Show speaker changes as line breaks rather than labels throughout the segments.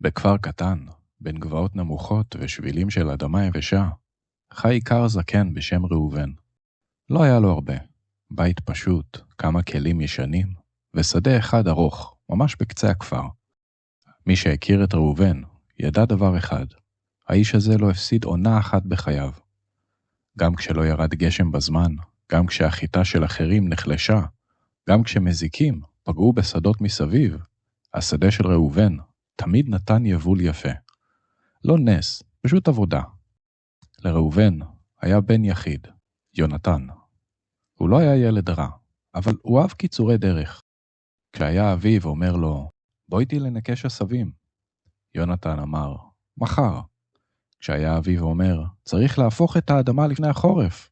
בכפר קטן, בין גבעות נמוכות ושבילים של אדמה יבשה, חי איכר זקן בשם ראובן. לא היה לו הרבה, בית פשוט, כמה כלים ישנים, ושדה אחד ארוך, ממש בקצה הכפר. מי שהכיר את ראובן, ידע דבר אחד, האיש הזה לא הפסיד עונה אחת בחייו. גם כשלא ירד גשם בזמן, גם כשהחיטה של אחרים נחלשה, גם כשמזיקים פגעו בשדות מסביב, השדה של ראובן תמיד נתן יבול יפה. לא נס, פשוט עבודה. לראובן היה בן יחיד, יונתן. הוא לא היה ילד רע, אבל הוא אהב קיצורי דרך. כשהיה אביו אומר לו, בוא איתי לנקש עשבים. יונתן אמר, מחר. כשהיה אביו אומר, צריך להפוך את האדמה לפני החורף.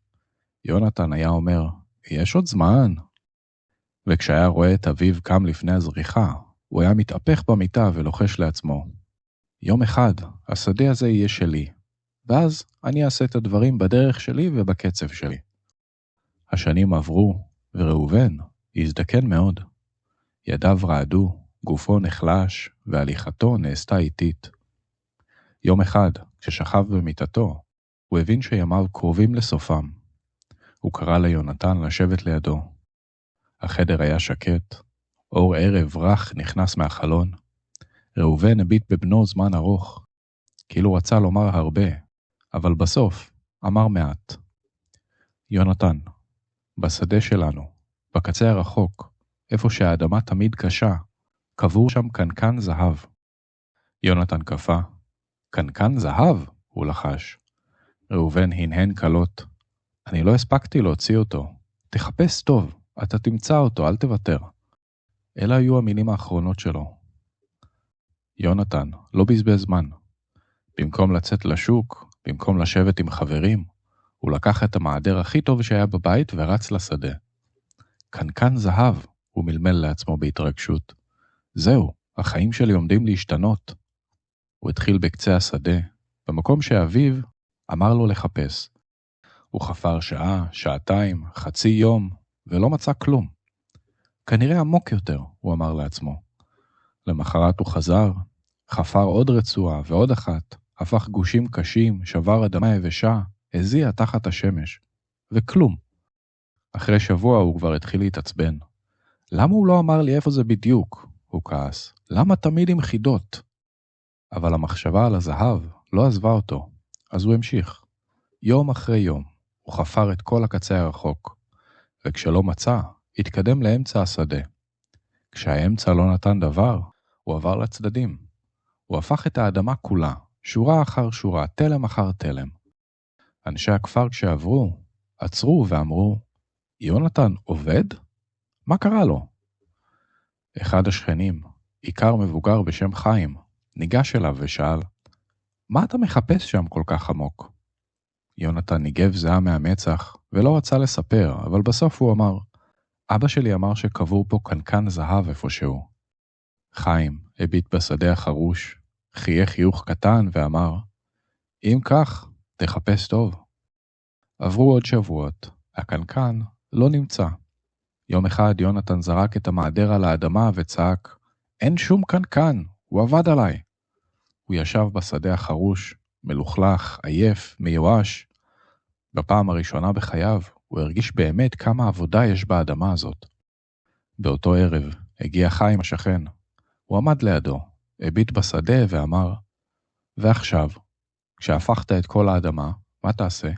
יונתן היה אומר, יש עוד זמן. וכשהיה רואה את אביו קם לפני הזריחה, הוא היה מתהפך במיטה ולוחש לעצמו, יום אחד השדה הזה יהיה שלי, ואז אני אעשה את הדברים בדרך שלי ובקצב שלי. השנים עברו, וראובן הזדקן מאוד. ידיו רעדו, גופו נחלש, והליכתו נעשתה איטית. יום אחד, כששכב במיטתו, הוא הבין שימיו קרובים לסופם. הוא קרא ליונתן לשבת לידו. החדר היה שקט, אור ערב רך נכנס מהחלון. ראובן הביט בבנו זמן ארוך, כאילו רצה לומר הרבה, אבל בסוף אמר מעט. יונתן, בשדה שלנו, בקצה הרחוק, איפה שהאדמה תמיד קשה, קבור שם קנקן זהב. יונתן קפא. קנקן זהב? הוא לחש. ראובן הנהן קלות. אני לא הספקתי להוציא אותו. תחפש טוב, אתה תמצא אותו, אל תוותר. אלה היו המילים האחרונות שלו. יונתן לא בזבז זמן. במקום לצאת לשוק, במקום לשבת עם חברים, הוא לקח את המעדר הכי טוב שהיה בבית ורץ לשדה. קנקן זהב, הוא מלמל לעצמו בהתרגשות. זהו, החיים שלי עומדים להשתנות. הוא התחיל בקצה השדה, במקום שאביו אמר לו לחפש. הוא חפר שעה, שעתיים, חצי יום, ולא מצא כלום. כנראה עמוק יותר, הוא אמר לעצמו. למחרת הוא חזר, חפר עוד רצועה ועוד אחת, הפך גושים קשים, שבר אדמה יבשה, הזיע תחת השמש, וכלום. אחרי שבוע הוא כבר התחיל להתעצבן. למה הוא לא אמר לי איפה זה בדיוק? הוא כעס. למה תמיד עם חידות? אבל המחשבה על הזהב לא עזבה אותו, אז הוא המשיך. יום אחרי יום, הוא חפר את כל הקצה הרחוק, וכשלא מצא, התקדם לאמצע השדה. כשהאמצע לא נתן דבר, הוא עבר לצדדים. הוא הפך את האדמה כולה, שורה אחר שורה, תלם אחר תלם. אנשי הכפר כשעברו, עצרו ואמרו, יונתן עובד? מה קרה לו? אחד השכנים, איכר מבוגר בשם חיים, ניגש אליו ושאל, מה אתה מחפש שם כל כך עמוק? יונתן ניגב זהה מהמצח ולא רצה לספר, אבל בסוף הוא אמר, אבא שלי אמר שקבור פה קנקן זהב איפשהו. חיים הביט בשדה החרוש, חייך חיוך קטן ואמר, אם כך, תחפש טוב. עברו עוד שבועות, הקנקן לא נמצא. יום אחד יונתן זרק את המעדר על האדמה וצעק, אין שום קנקן, הוא עבד עליי. הוא ישב בשדה החרוש, מלוכלך, עייף, מיואש. בפעם הראשונה בחייו, הוא הרגיש באמת כמה עבודה יש באדמה הזאת. באותו ערב הגיע חיים השכן. הוא עמד לידו, הביט בשדה ואמר, ועכשיו, כשהפכת את כל האדמה, מה תעשה?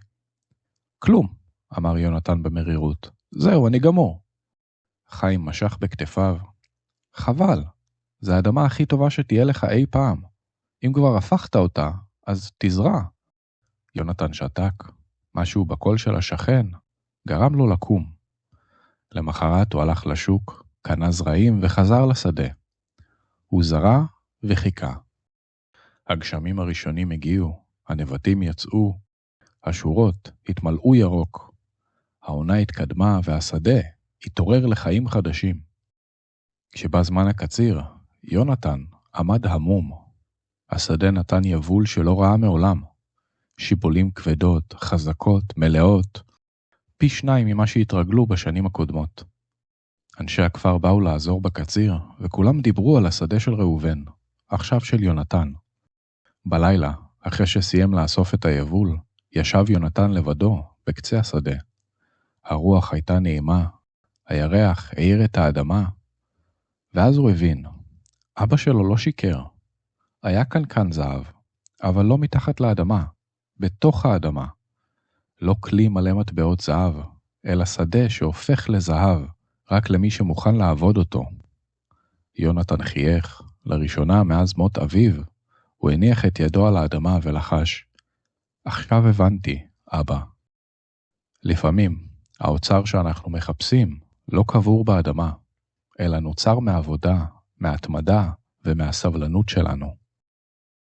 כלום, אמר יונתן במרירות. זהו, אני גמור. חיים משך בכתפיו. חבל, זו האדמה הכי טובה שתהיה לך אי פעם. אם כבר הפכת אותה, אז תזרע. יונתן שתק. משהו בקול של השכן גרם לו לקום. למחרת הוא הלך לשוק, קנה זרעים וחזר לשדה. הוא זרע וחיכה. הגשמים הראשונים הגיעו, הנבטים יצאו, השורות התמלאו ירוק. העונה התקדמה והשדה התעורר לחיים חדשים. כשבא זמן הקציר, יונתן עמד המום. השדה נתן יבול שלא ראה מעולם. שיבולים כבדות, חזקות, מלאות, פי 2 ממה שהתרגלו בשנים הקודמות. אנשי הכפר באו לעזור בקציר, וכולם דיברו על השדה של ראובן. עכשיו של יונתן. בלילה, אחרי שסיים לאסוף את היבול, ישב יונתן לבדו בקצה השדה. הרוח הייתה נעימה, הירח האיר את האדמה, ואז הוא הבין, אבא שלו לא שיקר. היה קנקן זהב, אבל לא מתחת לאדמה, בתוך האדמה. לא כלי מלא מטבעות זהב, אלא שדה שהופך לזהב, רק למי שמוכן לעבוד אותו. יונתן חייך, לראשונה מאז מות אביו, הוא הניח את ידו על האדמה ולחש, עכשיו הבנתי, אבא. לפעמים, האוצר שאנחנו מחפשים לא קבור באדמה, אלא נוצר מעבודה, מהתמדה ומהסבלנות שלנו.